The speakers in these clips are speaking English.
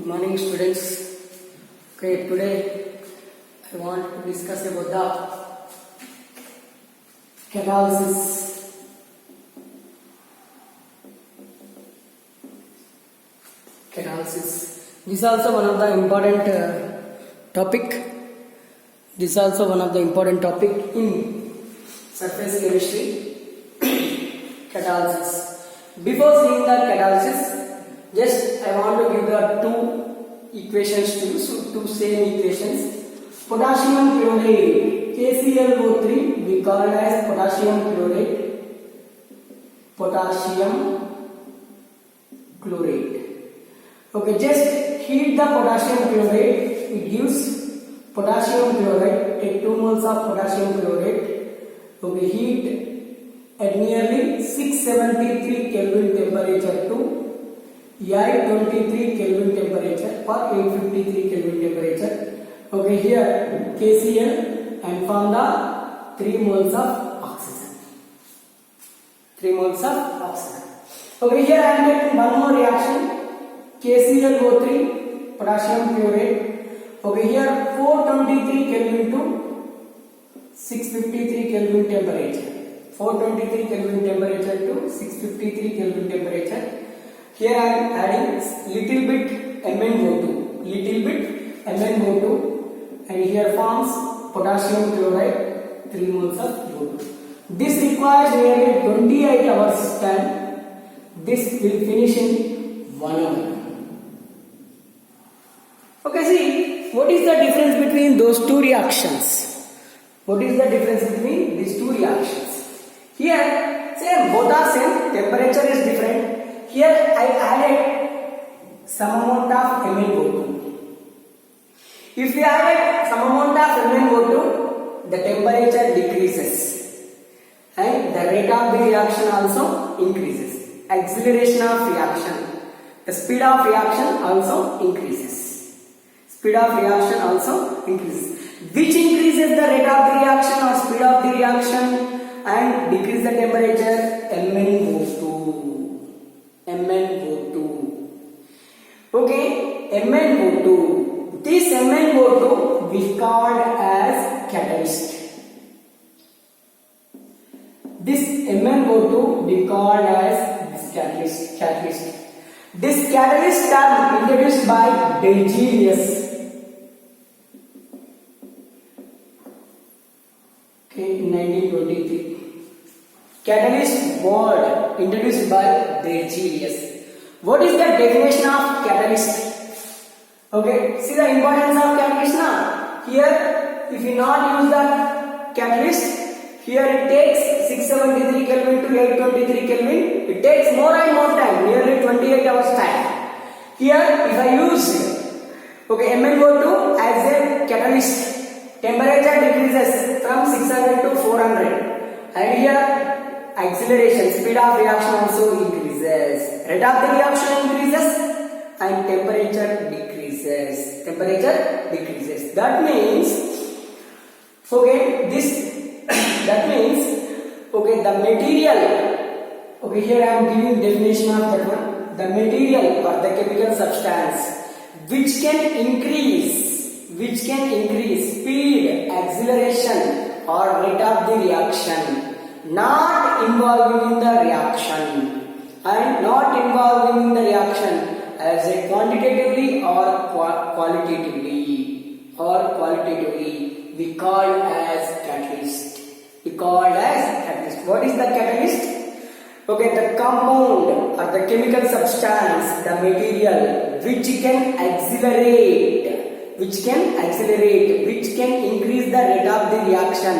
Good morning, students. Okay, today I want to discuss about the catalysis. Catalysis. This is also one of the important topic. This is also one of the important topic in surface chemistry. Catalysis. Before seeing the catalysis, just I want to give the two equations to you. So two same equations. Potassium chloride, KClO3, we call it as potassium chloride. Potassium chloride. Okay, just heat the potassium chloride. It gives potassium chloride. Take 2 moles of potassium chloride. Okay, heat at nearly 673 Kelvin temperature to 823 Kelvin temperature or 853 Kelvin temperature. Okay, here KCl and form the 3 moles of oxygen. 3 moles of oxygen. Okay, here I am getting one more reaction. KClO3, potassium chloride. Okay, here 423 Kelvin to 653 Kelvin temperature. 423 Kelvin temperature to 653 Kelvin temperature. Here I am adding little bit MnO2, and here forms potassium chloride, 3 moles of O2. This requires nearly 28 hours time. This will finish in 1 hour. Okay, see, what is the difference between those two reactions? What is the difference between these two reactions? Here, say both are same, temperature is different. Here I added some amount of MnO2. If we added some amount of MnO2, the temperature decreases and the rate of the reaction also increases. Acceleration of reaction, the speed of reaction also increases. Speed of reaction also increases. Which increases the rate of the reaction or speed of the reaction and decrease the temperature? MnO2. Okay, MnO2. This MnO2 we called as catalyst. This MnO2 we called as this catalyst. This catalyst term introduced by Berzelius. Okay, in 1923. Catalyst word introduced by Berzelius. What is the definition of catalyst? Okay, see the importance of catalyst now. Here, if you not use the catalyst, here it takes 673 Kelvin to 823 Kelvin. It takes more and more time, nearly 28 hours time. Here, if I use MnO2 as a catalyst, temperature decreases from 600 to 400, and here acceleration, speed of reaction also increases. Rate of the reaction increases and temperature decreases. That means, the material. Okay, here I am giving definition of that one. The material or the chemical substance which can increase speed, acceleration or rate of the reaction, not involving in the reaction as a quantitatively or qualitatively we call as catalyst. What is the catalyst? Okay, the compound or the chemical substance, the material which can accelerate, which can increase the rate of the reaction.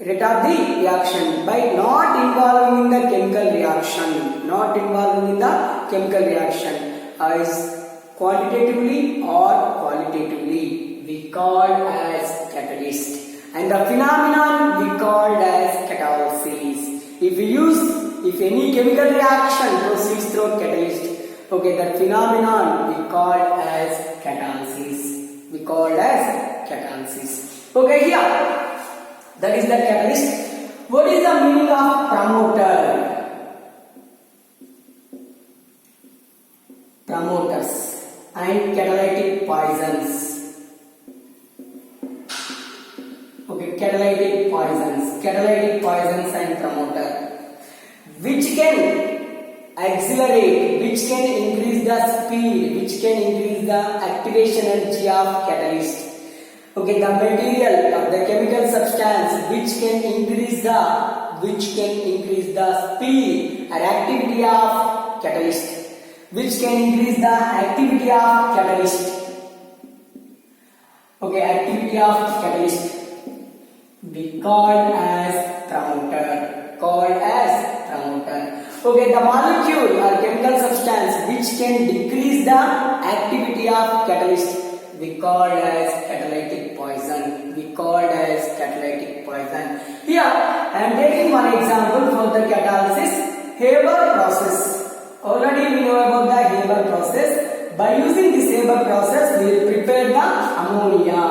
Rate of the reaction by not involving in the chemical reaction, as quantitatively or qualitatively we called as catalyst, and the phenomenon we called as catalysis. If any chemical reaction proceeds through catalyst, that phenomenon we called as catalysis. Okay, here. That is the catalyst. What is the meaning of promoter? and catalytic poisons. Okay, catalytic poisons and promoter, which can accelerate, which can increase the speed, which can increase the activation energy of catalyst. Okay, the material or the chemical substance which can increase the speed or activity of catalyst, which can increase the activity of catalyst. Okay, activity of catalyst be called as promoter. Okay, the molecule or chemical substance which can decrease the activity of catalyst we called as catalytic poison. Here I am taking one example for the catalysis, Haber process. Already we know about the Haber process. By using this Haber process, we will prepare the ammonia.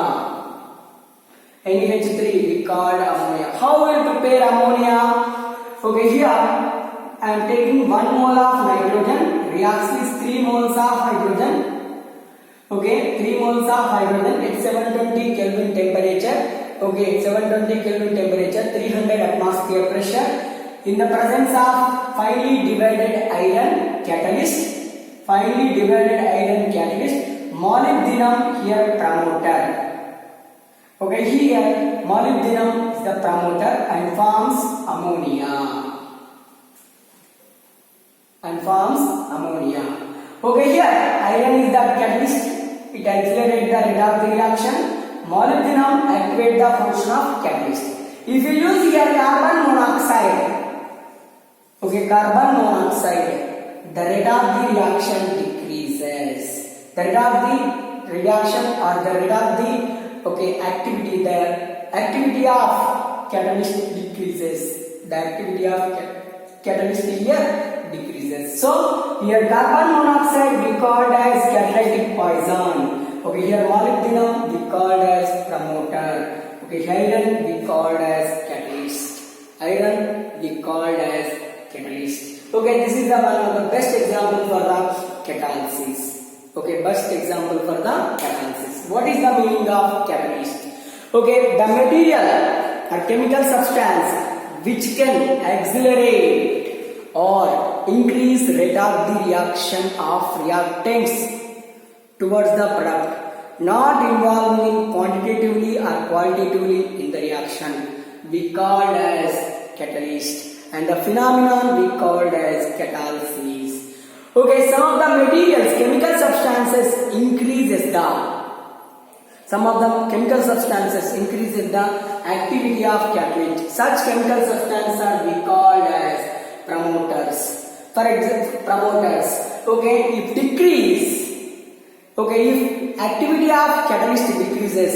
NH3 we called ammonia. How we will prepare ammonia? Okay, here I am taking 1 mole of nitrogen reacts with 3 moles of hydrogen. Okay, 3 moles of hydrogen at 720 Kelvin temperature. Okay, 720 Kelvin temperature, 300 atmosphere pressure. In the presence of finely divided iron catalyst, molybdenum here promoter. Okay, here molybdenum is the promoter and forms ammonia. Okay, here iron is the catalyst. It accelerates the rate of the reaction. Molybdenum activates the function of catalyst. If you use here carbon monoxide, the rate of the reaction decreases. The rate of the reaction or the rate of the activity of catalyst decreases. The activity of catalyst here decreases. So here carbon monoxide we called as catalytic poison. Okay, here molybdenum we called as promoter. Okay, iron we called as catalyst. Okay, this is one of the best example for the catalysis. What is the meaning of catalyst? Okay, the material or chemical substance which can accelerate or increase rate of the reaction of reactants towards the product, not involving quantitatively or qualitatively in the reaction, we called as catalyst, and the phenomenon we called as catalysis. Okay, some of the materials, chemical substances increases the activity of catalyst. Such chemical substances are we called as promoters. For example, promoters. Okay, if activity of catalyst decreases,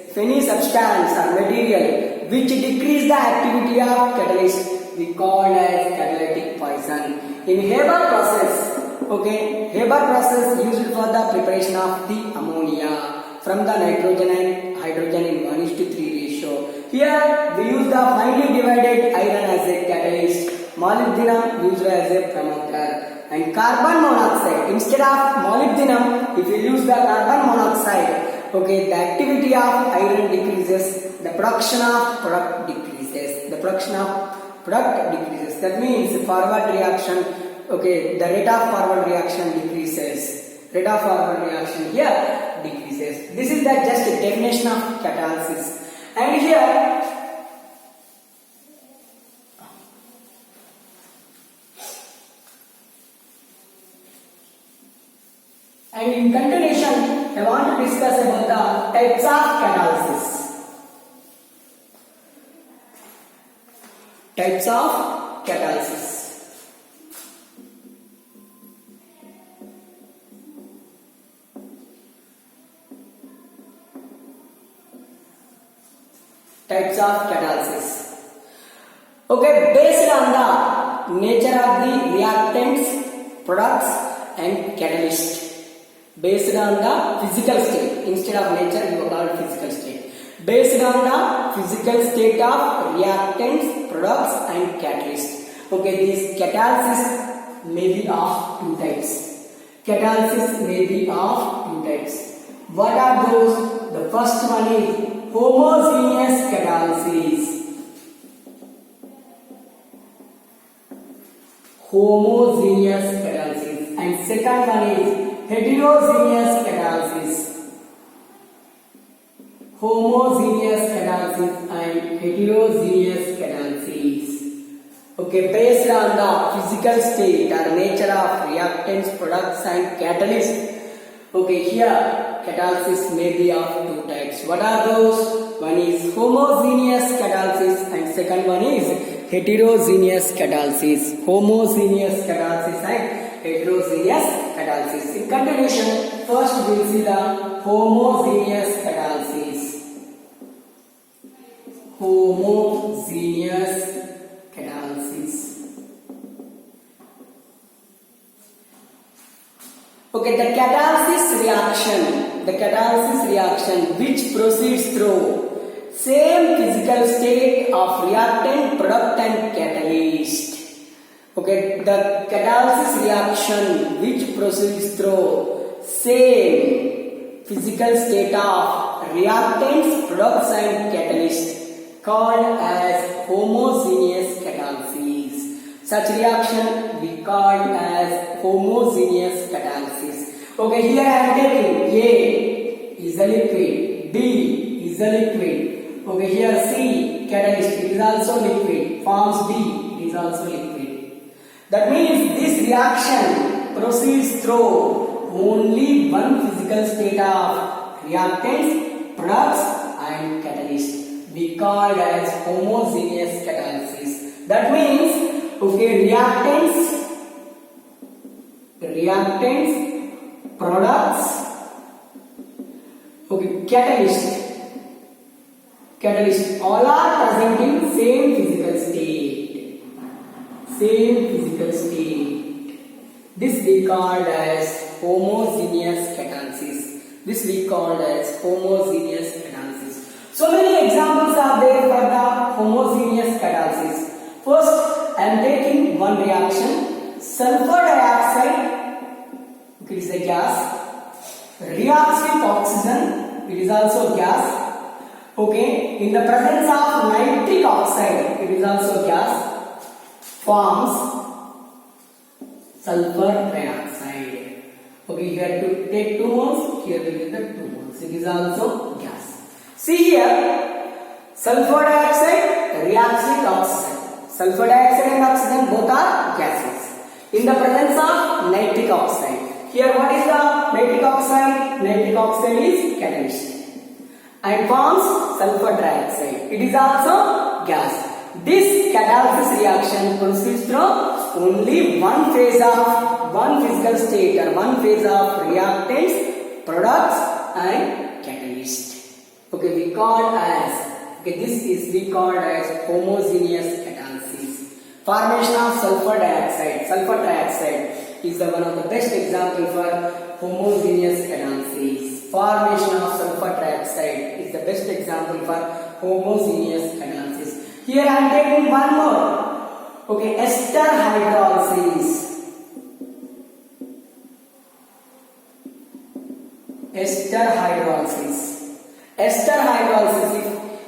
if any substance or material which decrease the activity of catalyst, we call as catalytic poison. In Haber process used for the preparation of the ammonia from the nitrogen and hydrogen in 1:3 ratio. Here we use the finely divided iron as a catalyst, molybdenum used as a promoter, and carbon monoxide. Instead of molybdenum, if you use the carbon monoxide, okay, the activity of iron decreases, the production of product decreases. That means forward reaction. Okay, the rate of forward reaction decreases. Here decreases. This is the just definition of catalysis. And here in continuation, I want to discuss about the types of catalysis. Types of catalysis. Types of catalysis. Okay, based on the nature of the reactants, products and catalyst. Based on the physical state, instead of nature you call physical state. Based on the physical state of reactants, products and catalyst. Okay, these catalysis may be of two types. catalysis may be of two types. What are those? The first one is homogeneous catalysis. Homogeneous catalysis. And second one is heterogeneous catalysis. Homogeneous catalysis and heterogeneous catalysis. Okay, based on the physical state or nature of reactants, products and catalysts. Okay, here catalysis may be of two types. What are those? One is homogeneous catalysis and second one is heterogeneous catalysis. Homogeneous catalysis and heterogeneous catalysis. In continuation, first we will see the homogeneous catalysis. Homogeneous catalysis. Okay, the catalysis reaction which proceeds through same physical state of reactant, product and catalyst. Okay, the catalysis reaction which proceeds through same physical state of reactants, products and catalyst called as homogeneous catalysis. Such reaction we called as homogeneous catalysis. Okay, here I am taking A is a liquid, B is a liquid. Okay, here C catalyst, it is also liquid, forms D, it is also liquid. That means this reaction proceeds through only one physical state of reactants, products and catalyst. We called as homogeneous catalysis. That means, okay, reactants, products, okay, catalyst, all are present in same physical state. This we called as homogeneous catalysis. So many examples are there for the homogeneous catalysis. First, I am taking one reaction. Sulfur dioxide, it is a gas, reacts with oxygen, it is also gas. Okay, in the presence of nitric oxide, it is also gas, forms sulfur dioxide. Okay, here to take 2 moles, here we get the 2 moles. It is also gas. See here, sulfur dioxide reacts with oxygen. Sulfur dioxide and oxygen both are gases. In the presence of nitric oxide. Here what is the nitric oxide? Nitric oxide is catalyst. And forms sulfur dioxide. It is also gas. This catalysis reaction proceeds through only one phase of one physical state or one phase of reactants, products and catalyst. Okay, we called as we called as homogeneous catalysis. Formation of sulfur dioxide. Sulfur dioxide is the one of the best example for homogeneous catalysis. Formation of sulfur dioxide is the best example for homogeneous catalysis. Here I am taking one more. Okay, ester hydrolysis.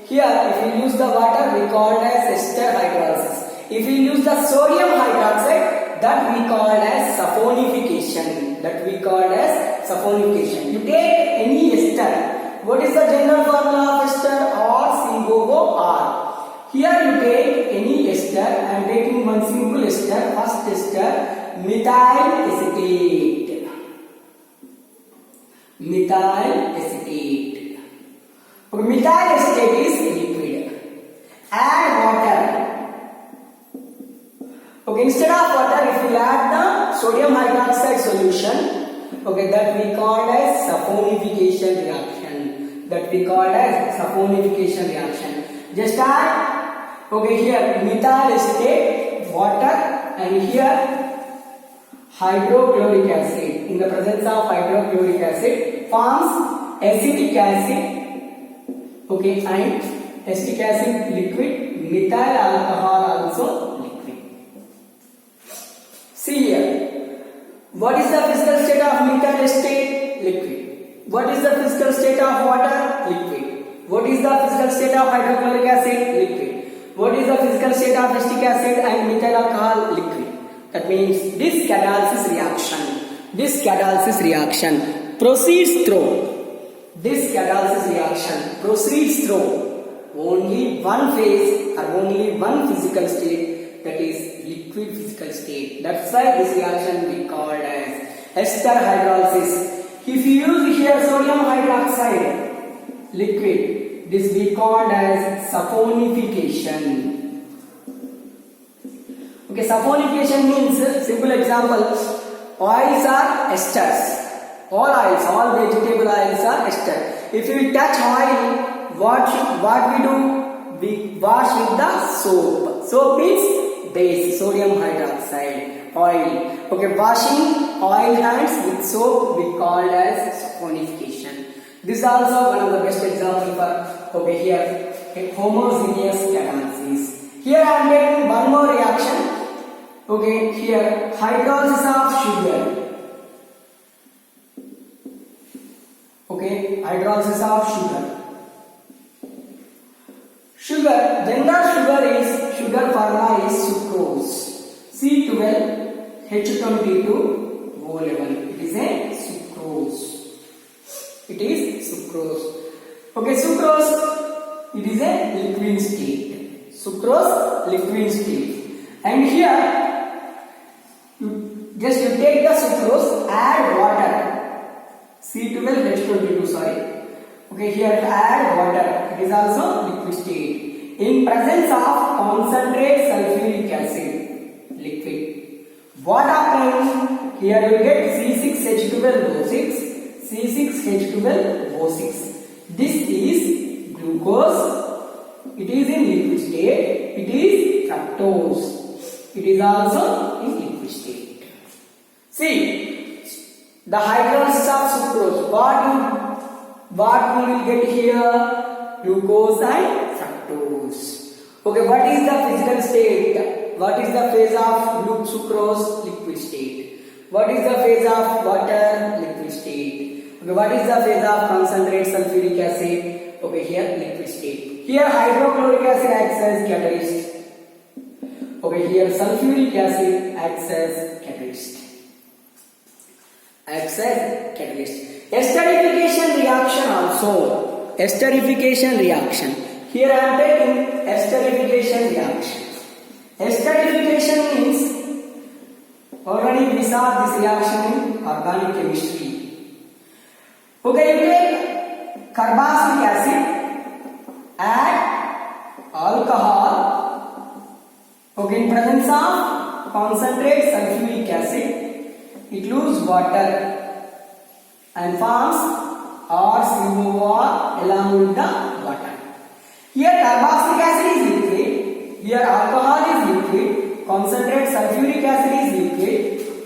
Here, if we use the water, we call it as ester hydrolysis. If we use the sodium hydroxide, that we call as saponification. You take any ester. What is the general formula of ester? R-COO-R. Here you take any ester. I am taking one simple ester. First ester, methyl acetate. Okay, methyl acetate is liquid. Add water. Okay, instead of water, if you add the sodium hydroxide solution, okay, that we call as saponification reaction. Just add, okay, here methyl acetate, water, and here hydrochloric acid. In the presence of hydrochloric acid, forms acetic acid, okay, and acetic acid liquid, methyl alcohol also liquid. See here, What is the physical state of methyl state? Liquid. What is the physical state of water? Liquid. What is the physical state of hydrochloric acid? Liquid. What is the physical state of acetic acid and methyl alcohol? Liquid. That means this catalysis reaction proceeds through. This catalysis reaction proceeds through only one phase or only one physical state, that is liquid physical state. That's why this reaction we called as ester hydrolysis. If you use here sodium hydroxide liquid, this we called as saponification. Okay, saponification means, simple example, oils are esters. All oils, all vegetable oils are ester. If you touch oil, what we do? We wash with the soap. Soap means base, sodium hydroxide, oil. Okay, washing oil hands with soap we called as saponification. This is also one of the best example for, okay, here homogeneous catalysis. Here I am making one more reaction. Okay, here hydrolysis of sugar. Okay, hydrolysis of sugar. Sugar, general sugar is, sugar formula is sucrose. C12H22O11. It is a sucrose. It is sucrose. Okay, sucrose, it is a liquid state. Sucrose, liquid state. And here, you take the sucrose, add water. C12H22, sorry. Okay, here add water. It is also liquid state. In presence of concentrate sulfuric acid, liquid. What happens? Here you get C6H12O6, C6H12O6. This is glucose. It is in liquid state. It is fructose. It is also in liquid state. See, the hydrolysis of sucrose, what we will get here? Glucose and fructose. Okay, what is the physical state? What is the phase of sucrose? Liquid state. What is the phase of water? Liquid state. Okay, what is the phase of concentrate sulfuric acid? Okay, here liquid state. Here hydrochloric acid acts as catalyst. Okay, here sulfuric acid acts as catalyst. Acts as catalyst. Esterification reaction also. Esterification reaction. Here I am taking esterification reaction. Esterification means, already we saw this reaction in organic chemistry. Okay, you take carboxylic acid, add alcohol. Okay, in presence of concentrate sulfuric acid, it loses water and forms R-COR along with the water. Here carboxylic acid is liquid, here alcohol is liquid, concentrate sulfuric acid is liquid.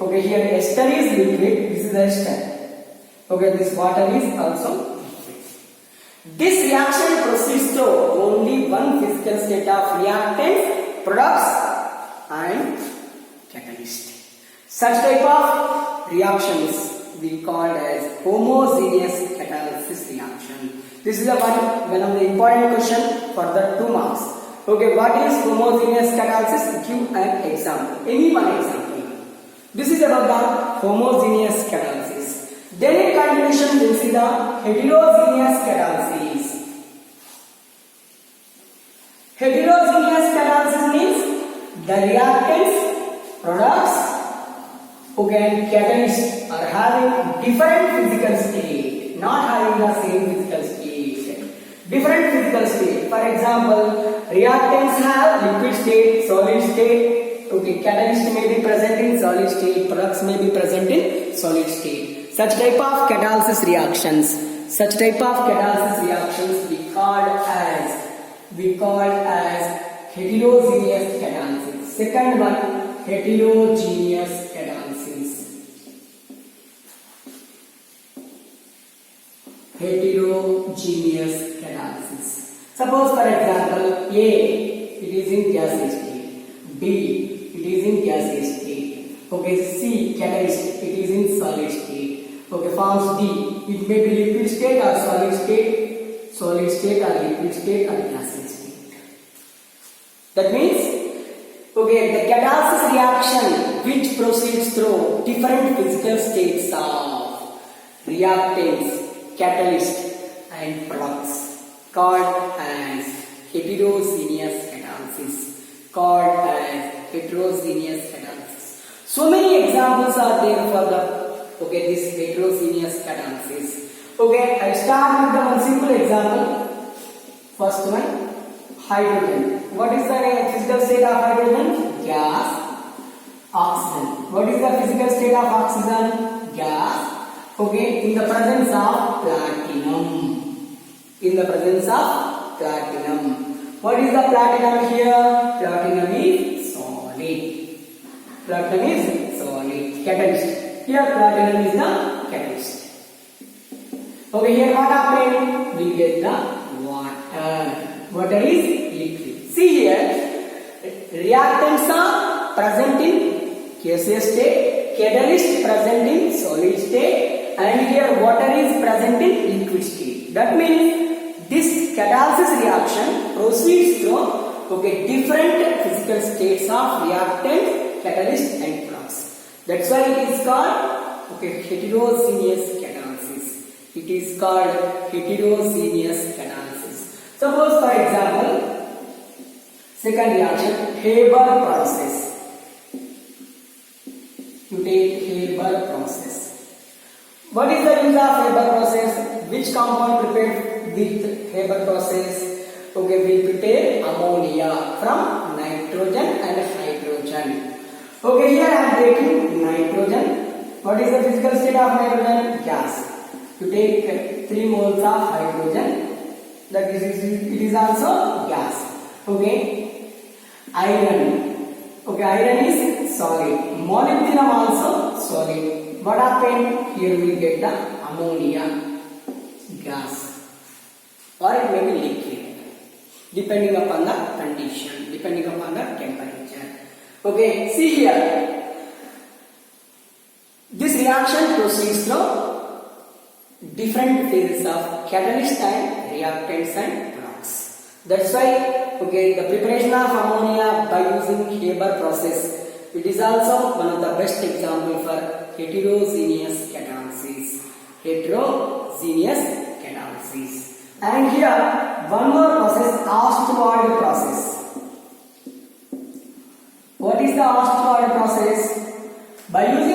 Okay, here ester is liquid, this is ester. Okay, this water is also liquid. This reaction proceeds through only one physical state of reactants, products and catalyst. Such type of reactions we called as homogeneous catalysis reaction. This is one of the important question for the 2 marks. Okay, what is homogeneous catalysis? Give an example. Any one example. This is about the homogeneous catalysis. Then in continuation we will see the heterogeneous catalysis. Heterogeneous catalysis means the reactants, products, okay, and catalysts are having different physical state, not having the same physical state. Different physical state. For example, reactants have liquid state, solid state. Okay, catalyst may be present in solid state, products may be present in solid state. Such type of catalysis reactions we called as heterogeneous catalysis. Second one, heterogeneous catalysis. Heterogeneous catalysis. Suppose for example, A, it is in gaseous state, B, it is in gaseous state, Okay, C, catalyst, it is in solid state. Okay, forms D, it may be liquid state or solid state or liquid state or gaseous state. That means, okay, the catalysis reaction which proceeds through different physical states of reactants, catalyst and products called as heterogeneous catalysis. So many examples are there for this heterogeneous catalysis. Okay, I start with the one simple example. First one, hydrogen. What is the physical state of hydrogen? Gas. Oxygen. What is the physical state of oxygen? Gas. Okay, in the presence of platinum. What is the platinum here? Platinum is solid. Catalyst. Here platinum is the catalyst. Okay, here what happened? We get the water. Water is liquid. See here, reactants are present in gaseous state, catalyst present in solid state, and here water is present in liquid state. That means this catalysis reaction proceeds through different physical states of reactant, catalyst and products. That's why it is called heterogeneous catalysis. Suppose for example, second reaction, Haber process. You take Haber process. What is the use of Haber process? Which compound prepared with Haber process? Okay, we prepare ammonia from nitrogen and hydrogen. Okay, here I am taking nitrogen. What is the physical state of nitrogen? Gas. You take 3 moles of hydrogen. That is, it is also gas. Okay, iron. Okay, iron is solid. Molybdenum also solid. What happened? Here we get the ammonia gas, or it may be liquid, depending upon the condition, depending upon the temperature. Okay, see here, this reaction proceeds through different phases of catalyst and reactants and products. That's why the preparation of ammonia by using Haber process, it is also one of the best example for heterogeneous catalysis. And here one more process, Ostwald process. What is the Ostwald process? By using